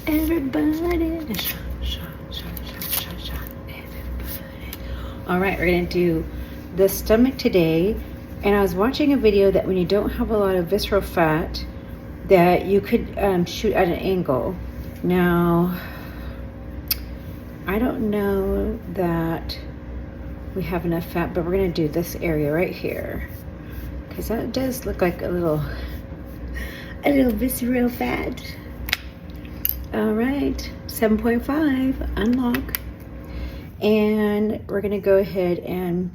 Everybody. All right, we're gonna do the stomach today. And I was watching a video that when you don't have a lot of visceral fat, that you could shoot at an angle. Now, I don't know that we have enough fat, but we're gonna do this area right here, because that does look like a little visceral fat. All right, 7.5, unlock. And we're gonna go ahead and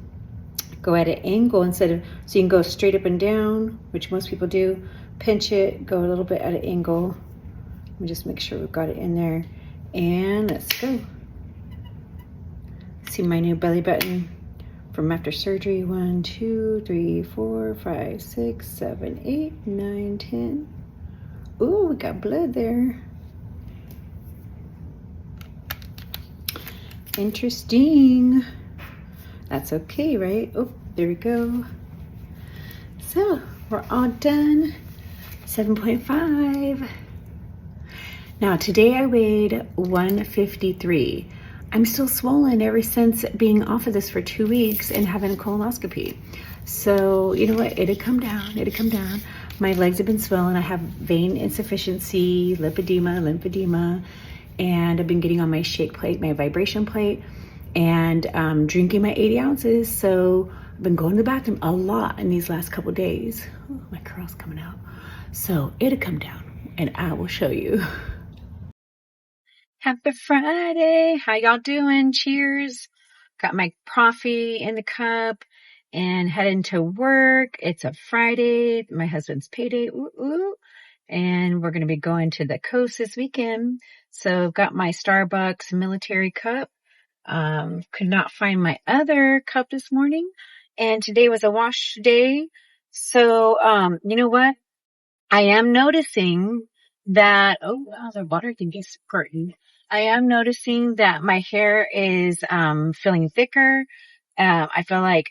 go at an angle so you can go straight up and down, which most people do. Pinch it, go a little bit at an angle. Let me just make sure we've got it in there. And let's go. See my new belly button from after surgery. 1, 2, 3, 4, 5, 6, 7, 8, 9, 10. Ooh, we got blood there. Interesting. That's okay, right? Oh, there we go. So we're all done. 7.5. Now today I weighed 153. I'm still swollen ever since being off of this for 2 weeks and having a colonoscopy. So you know what? It'd come down. It'd come down. My legs have been swollen. I have vein insufficiency, lymphedema, and I've been getting on my shake plate, my vibration plate, and drinking my 80 ounces. So I've been going to the bathroom a lot in these last couple days. Oh, my curl's coming out. So it'll come down and I will show you. Happy Friday. How y'all doing? Cheers. Got my coffee in the cup and heading to work. It's a Friday. My husband's payday. Ooh, ooh. And we're going to be going to the coast this weekend. So I've got my Starbucks military cup. Could not find my other cup this morning. And today was a wash day. So, you know what? I am noticing that, oh, wow, the water can get squirting. I am noticing that my hair is, feeling thicker. I feel like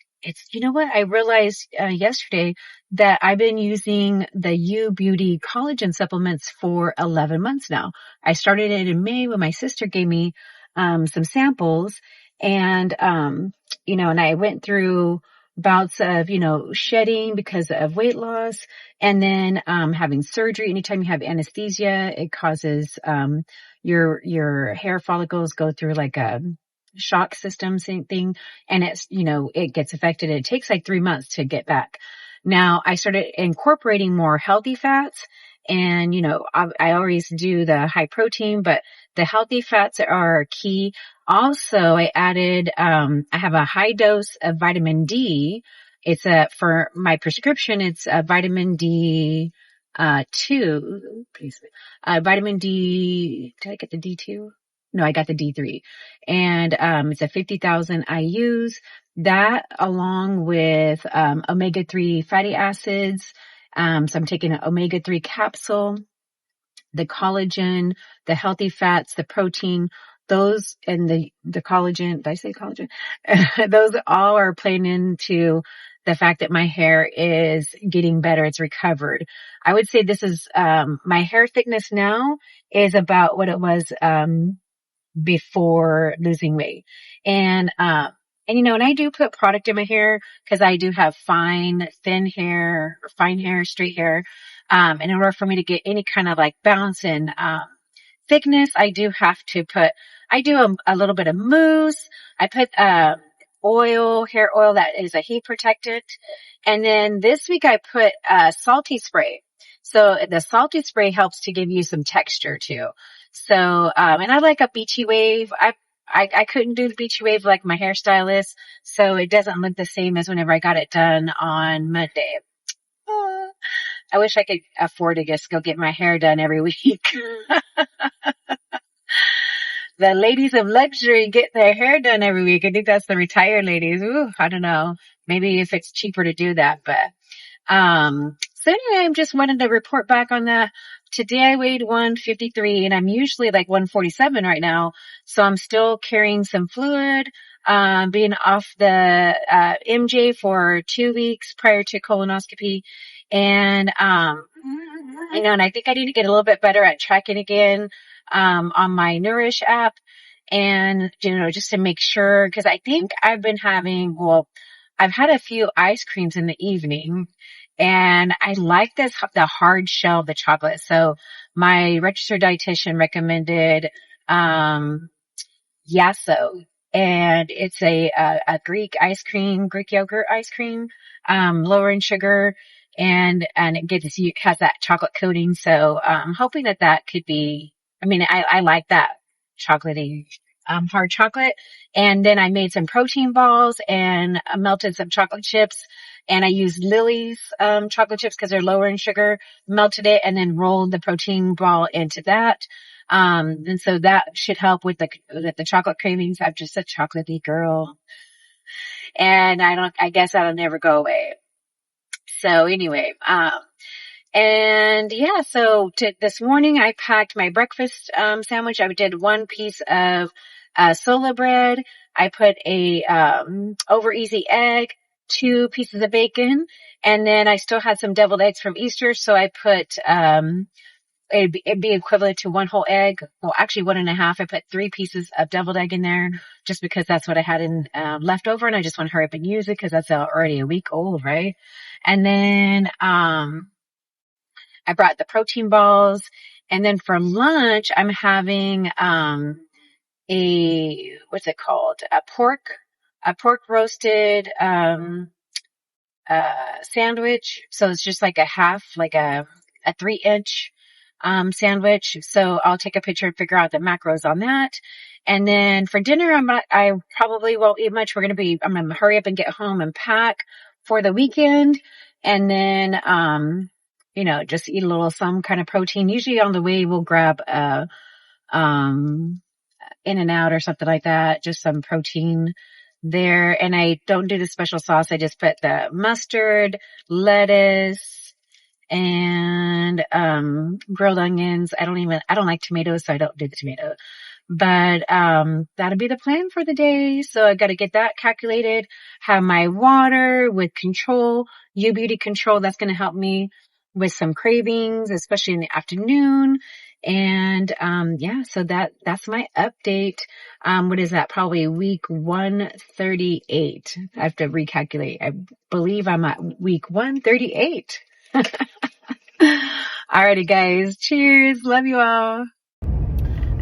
you know what? I realized, yesterday that I've been using the U Beauty collagen supplements for 11 months now. I started it in May when my sister gave me, some samples and, and I went through bouts of, shedding because of weight loss and then, having surgery. Anytime you have anesthesia, it causes, your hair follicles go through like a shock system same thing, and it gets affected. It takes like 3 months to get back. Now I started incorporating more healthy fats, and I always do the high protein, but the healthy fats are key. Also, I added I have a high dose of vitamin D. It's for my prescription, it's vitamin D 2, please. Vitamin D, did I get the D2? No, I got the D3. And it's a 50,000 IUs. That along with omega-3 fatty acids. So I'm taking an omega-3 capsule, the collagen, the healthy fats, the protein, those and the collagen. Did I say collagen? Those all are playing into the fact that my hair is getting better. It's recovered. I would say this is, my hair thickness now is about what it was, before losing weight. And I do put product in my hair because I do have fine hair, straight hair. In order for me to get any kind of like bounce and, thickness, I do have to I do a little bit of mousse. I put, hair oil that is a heat protectant. And then this week I put salty spray. So the salty spray helps to give you some texture too. So, and I like a beachy wave. I couldn't do the beachy wave like my hairstylist, so it doesn't look the same as whenever I got it done on Monday. I wish I could afford to just go get my hair done every week. The ladies of luxury get their hair done every week. I think that's the retired ladies. Ooh, I don't know. Maybe if it's cheaper to do that, but, so anyway, I'm just wanted to report back on that. Today I weighed 153 and I'm usually like 147 right now. So I'm still carrying some fluid, being off the, MJ for 2 weeks prior to colonoscopy. And, and I think I need to get a little bit better at tracking again. on my Nourish app. And, just to make sure, because I think I've had a few ice creams in the evening, and I like the hard shell of the chocolate. So my registered dietitian recommended, Yasso, and it's a Greek ice cream, Greek yogurt ice cream, lower in sugar, and has that chocolate coating. So, hoping that could be, I mean, I like that chocolatey, hard chocolate. And then I made some protein balls and melted some chocolate chips. And I used Lily's, chocolate chips because they're lower in sugar, melted it and then rolled the protein ball into that. And so that should help with the chocolate cravings. I'm just a chocolatey girl, and I guess that'll never go away. So anyway, and yeah, so this morning I packed my breakfast, sandwich. I did one piece of, sola bread. I put a, over easy egg, two pieces of bacon, and then I still had some deviled eggs from Easter. So I put, it'd be equivalent to one whole egg. Well, actually one and a half. I put three pieces of deviled egg in there just because that's what I had in, left over, and I just want to hurry up and use it because that's already a week old, right? And then, I brought the protein balls, and then for lunch, I'm having, what's it called? A pork roasted, sandwich. So it's just like a 3-inch, sandwich. So I'll take a picture and figure out the macros on that. And then for dinner, I probably won't eat much. I'm going to hurry up and get home and pack for the weekend. And then, just eat a little, some kind of protein. Usually on the way, we'll grab, um, In-N-Out or something like that. Just some protein there. And I don't do the special sauce. I just put the mustard, lettuce, and grilled onions. I don't like tomatoes, so I don't do the tomato. But that'll be the plan for the day. So I got to get that calculated. Have my water with control, U-Beauty control. That's going to help me with some cravings, especially in the afternoon. And yeah, so that's my update. What is that? Probably week 138. I have to recalculate. I believe I'm at week 138. Alrighty, guys. Cheers. Love you all.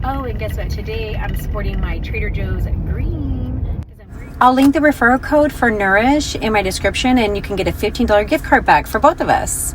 Oh, and guess what? Today I'm sporting my Trader Joe's green. I'll link the referral code for Nourish in my description, and you can get a $15 gift card back for both of us.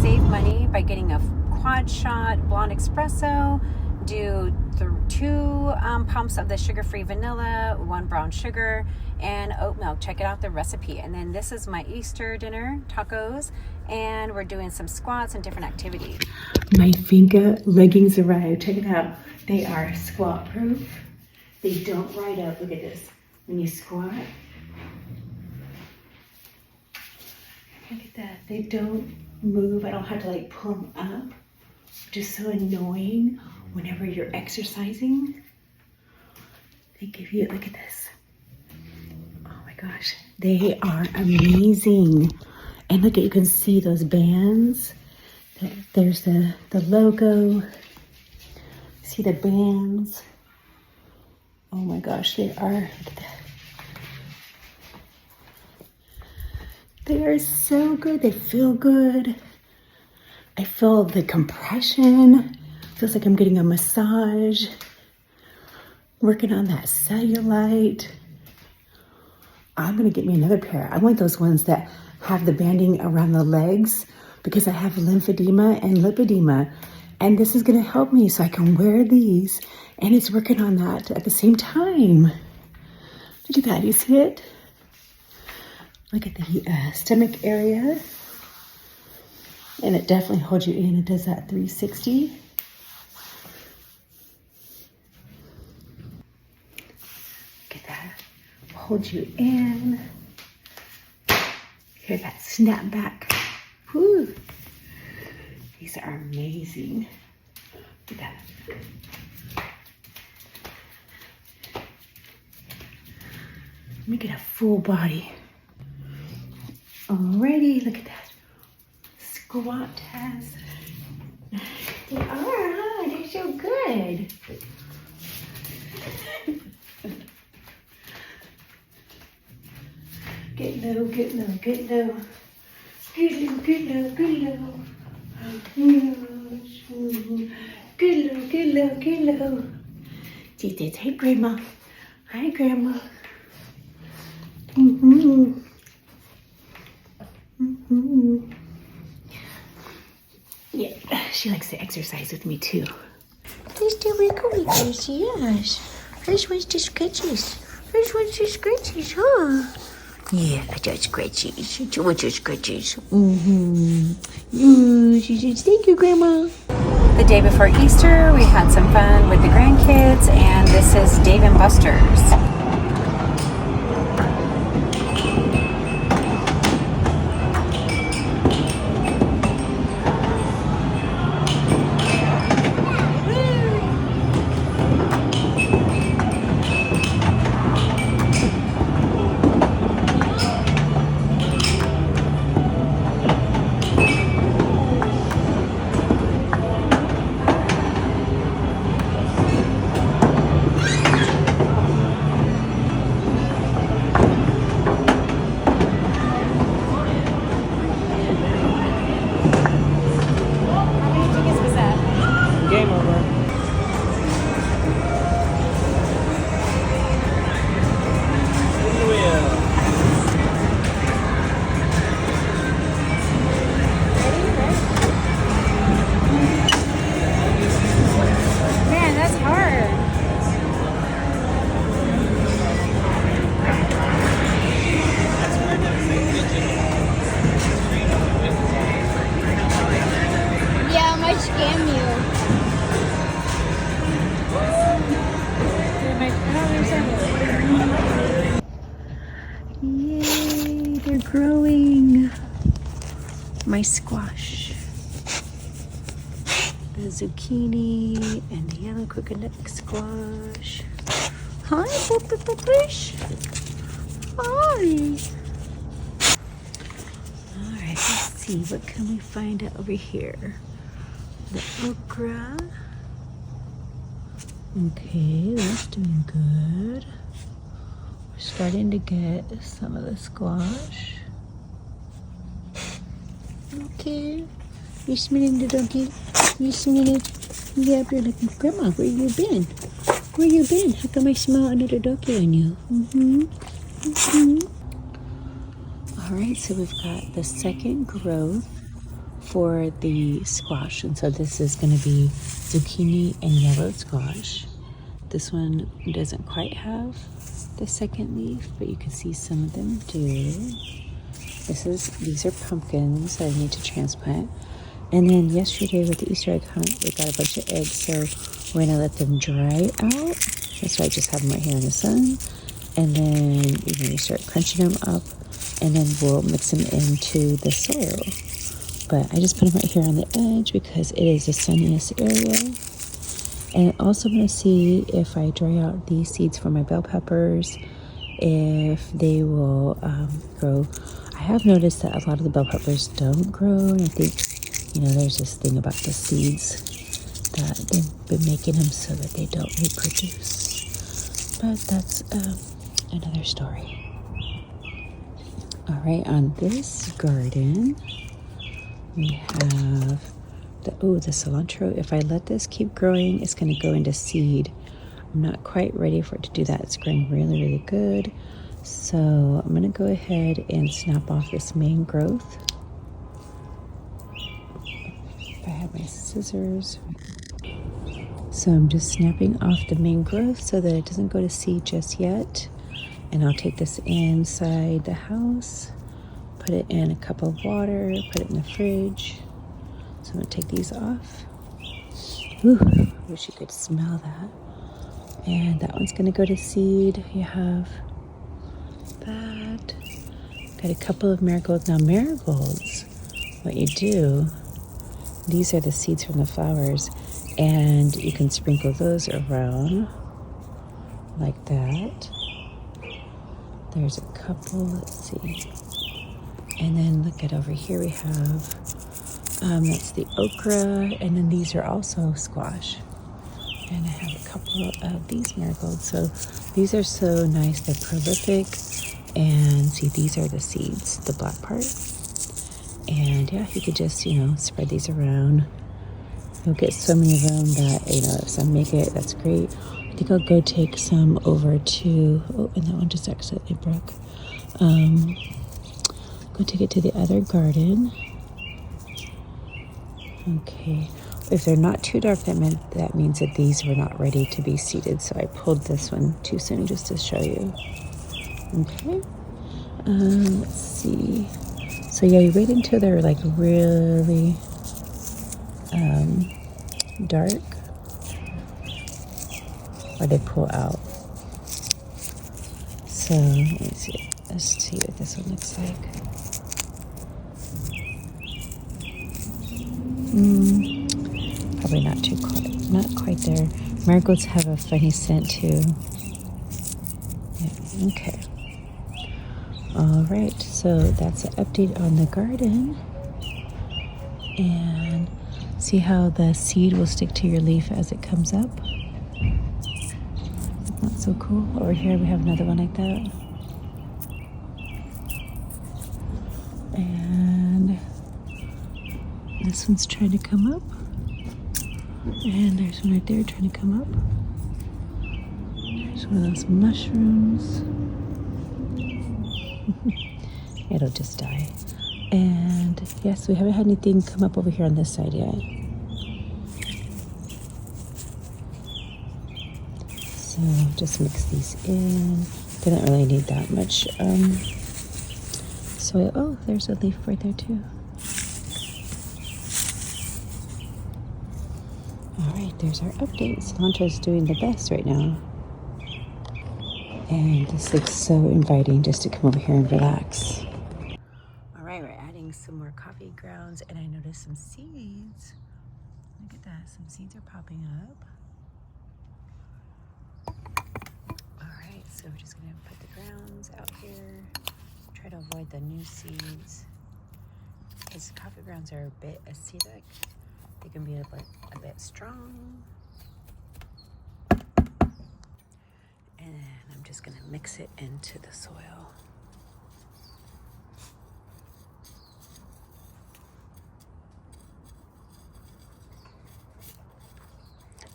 save money by getting a quad shot blonde espresso, do two pumps of the sugar-free vanilla, 1 brown sugar, and oat milk. Check it out, the recipe. And then this is my Easter dinner, tacos, and we're doing some squats and different activities. My Finca leggings arrived. Check it out. They are squat proof. They don't ride up. Look at this. When you squat, look at that. They don't move. I don't have to like pull them up. Just so annoying whenever you're exercising. They give you, look at this. Oh my gosh. They are amazing. And look at, you can see those bands. There's the logo. See the bands. Oh my gosh, they are, look at that. They are so good. They feel good. I feel the compression. Feels like I'm getting a massage. Working on that cellulite. I'm gonna get me another pair. I want those ones that have the banding around the legs because I have lymphedema and lipedema. And this is gonna help me so I can wear these. And it's working on that at the same time. Look at that, you see it? Look at the stomach area. And it definitely holds you in. It does that 360. Look at that. Hold you in. Hear that snap back. Whew. These are amazing. Look at that. Let me get a full body. Alrighty, look at that. Squat test. They are, huh? They're so good. Get low, get low, get low. Get low, get low, get low. Get low, get low, get low. She says, hey, Grandma. Hi, Grandma. Yeah, she likes to exercise with me too. There's the wiggle wiggles, yes. First one's the scratchies. First one's the scratchies, huh? Yeah, I got scratchies. You want your scratchies? She says, thank you, Grandma. The day before Easter, we had some fun with the grandkids, and this is Dave and Buster's. Yay, they're growing. My squash. The zucchini and the yellow coconut squash. Hi, Push. Hi. Alright, let's see. What can we find out over here? The okra. Okay, that's doing good. We're starting to get some of the squash. Okay. You smelling the donkey? You smelling it? Yeah, you're like, Grandma, where you been? Where you been? How come I smell another donkey on you? Alright, so we've got the second growth for the squash. And so this is going to be zucchini and yellow squash. This one doesn't quite have the second leaf, but you can see some of them do. These are pumpkins that I need to transplant. And then yesterday with the Easter egg hunt, we got a bunch of eggs, so we're gonna let them dry out. That's why I just have them right here in the sun. And then you're gonna start crunching them up, and then we'll mix them into the soil. But I just put them right here on the edge because it is the sunniest area. And also I'm gonna see if I dry out these seeds for my bell peppers, if they will grow. I have noticed that a lot of the bell peppers don't grow, and I think, there's this thing about the seeds that they've been making them so that they don't reproduce. But that's another story. All right, on this garden, we have the cilantro. If I let this keep growing, it's going to go into seed. I'm not quite ready for it to do that. It's growing really, really good. So I'm going to go ahead and snap off this main growth. If I had my scissors. So I'm just snapping off the main growth so that it doesn't go to seed just yet. And I'll take this inside the house, put it in a cup of water, put it in the fridge. So I'm going to take these off. Ooh, I wish you could smell that. And that one's going to go to seed. You have that. Got a couple of marigolds. Now marigolds, what you do, these are the seeds from the flowers, and you can sprinkle those around like that. There's a couple, let's see. And then look at over here, we have, that's the okra, and then these are also squash. And I have a couple of these marigolds. So these are so nice, they're prolific. And see, these are the seeds, the black part. And yeah, you could just, spread these around. You'll get so many of them that, if some make it, that's great. I think I'll go take some over to, and that one just accidentally broke. Go take it to the other garden. Okay. If they're not too dark, that means that these were not ready to be seeded. So I pulled this one too soon just to show you. Okay. Let's see. So yeah, you wait until they're like really dark, or they pull out. So let me see. Let's see what this one looks like. Probably not quite there. Marigolds have a funny scent too. Yeah, okay. All right, so that's an update on the garden. And see how the seed will stick to your leaf as it comes up? Not so cool. Over here we have another one like that. And this one's trying to come up. And there's one right there trying to come up. There's one of those mushrooms. It'll just die. And yes, we haven't had anything come up over here on this side yet. So just mix these in. Didn't really need that much soil. Oh, there's a leaf right there too. All right, there's our update. Cilantro's doing the best right now. And this looks so inviting just to come over here and relax. All right, we're adding some more coffee grounds, and I noticed some seeds. Look at that, some seeds are popping up. All right, so we're just gonna put the grounds out here. Try to avoid the new seeds. Because coffee grounds are a bit acidic. They can be a bit strong. And I'm just gonna mix it into the soil.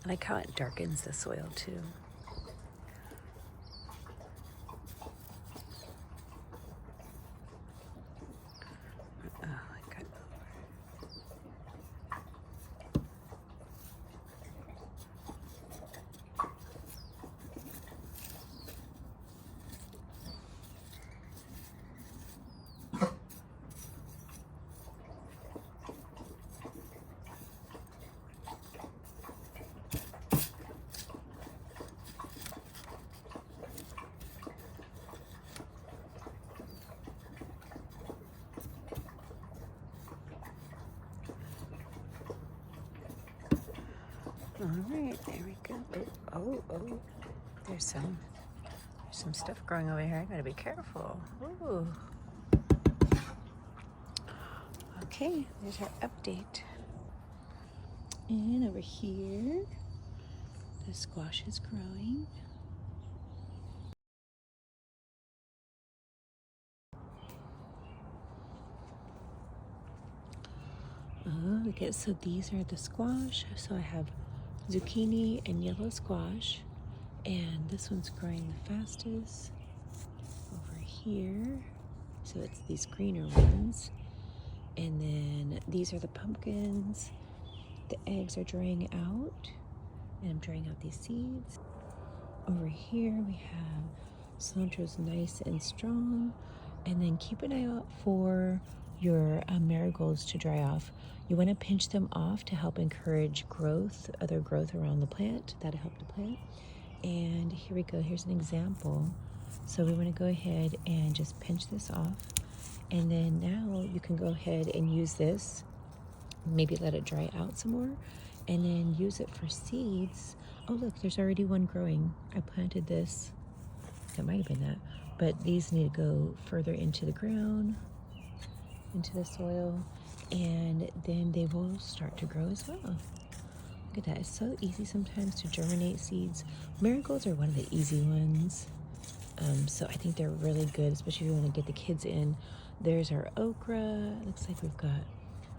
I like how it darkens the soil too. Oh, I got over. All right, there we go. Oh, there's some stuff growing over here. I gotta be careful. Ooh. Okay, there's our update. And over here, the squash is growing. Oh, look at, so these are the squash. So I have zucchini and yellow squash, and this one's growing the fastest over here. So it's these greener ones. And then these are the pumpkins. The eggs are drying out, and I'm drying out these seeds. Over here we have cilantro's nice and strong. And then keep an eye out for your marigolds to dry off. You want to pinch them off to help encourage growth, other growth around the plant. That'll help the plant. And here we go. Here's an example. So we want to go ahead and just pinch this off. And then now you can go ahead and use this. Maybe let it dry out some more. And then use it for seeds. Oh, look, there's already one growing. I planted this. That might have been that. But these need to go further into the ground, into the soil, and then they will start to grow as well. Look at that. It's so easy sometimes to germinate seeds. Marigolds are one of the easy ones. So I think they're really good, especially if you want to get the kids in. There's our okra. Looks like we've got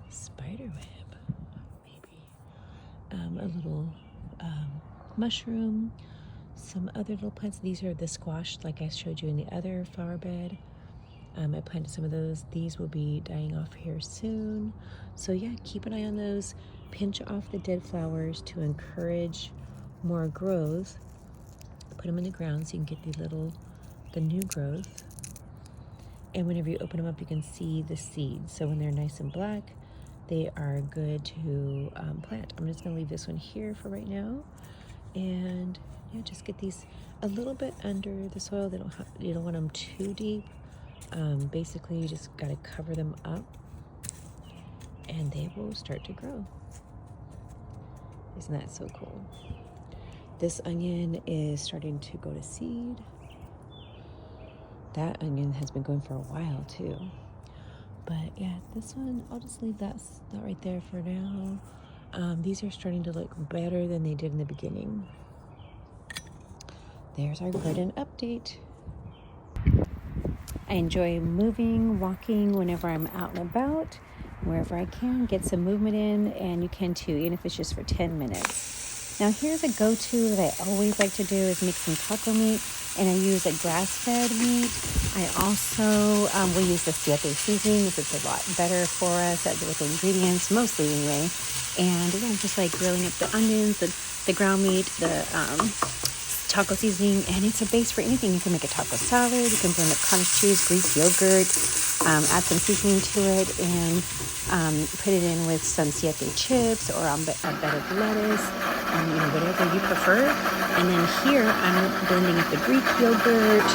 spiderweb, maybe. A little mushroom. Some other little plants. These are the squash, like I showed you in the other flower bed. I planted some of those. These will be dying off here soon. So yeah, keep an eye on those. Pinch off the dead flowers to encourage more growth. Put them in the ground so you can get the new growth. And whenever you open them up, you can see the seeds. So when they're nice and black, they are good to plant. I'm just gonna leave this one here for right now. And yeah, just get these a little bit under the soil. You don't want them too deep. Basically, you just got to cover them up, and they will start to grow. Isn't that so cool? This onion is starting to go to seed. That onion has been going for a while too. But yeah, this one, I'll just leave that right there for now. These are starting to look better than they did in the beginning. There's our garden update. I enjoy moving, walking whenever I'm out and about, wherever I can, get some movement in, and you can too, even if it's just for 10 minutes. Now here's a go-to that I always like to do is make some taco meat, and I use a grass-fed meat. I also will use the siete seasoning because it's a lot better for us with the ingredients, mostly anyway. And again, just like grilling up the onions, the ground meat, the taco seasoning, and it's a base for anything. You can make a taco salad, you can blend up cottage cheese, Greek yogurt, add some seasoning to it, and put it in with some siete chips or a bed of lettuce, whatever you prefer. And then here I'm blending up the Greek yogurt,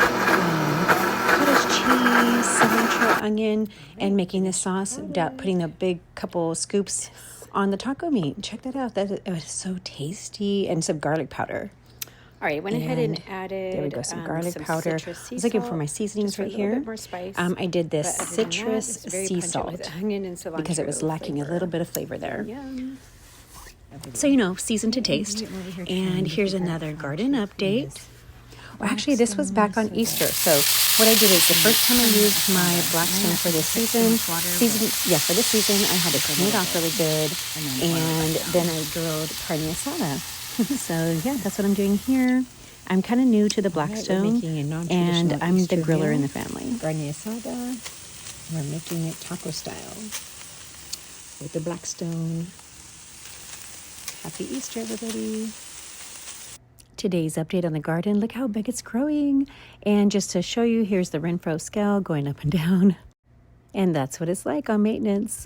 cottage cheese, cilantro, onion, and making the sauce, putting a big couple scoops on the taco meat. Check that out. It was so tasty, and some garlic powder. All right, went ahead and added, there we go, some garlic powder. I was looking for my seasonings right here. More spice. I did this citrus sea salt because it was lacking a little bit of flavor there. Yum. So, season to taste. And here's another garden update. Well, actually, this was back on Easter. So what I did is the first time I used my blackstone for this season, I had to clean it off really good. And then I grilled carne asada. So yeah, that's what I'm doing here. I'm kind of new to the blackstone, and I'm the griller in the family. Carne asada. We're making it taco style with the blackstone. Happy Easter, everybody. Today's update on the garden. Look how big it's growing. And just to show you, here's the Renfro scale going up and down. And that's what it's like on maintenance.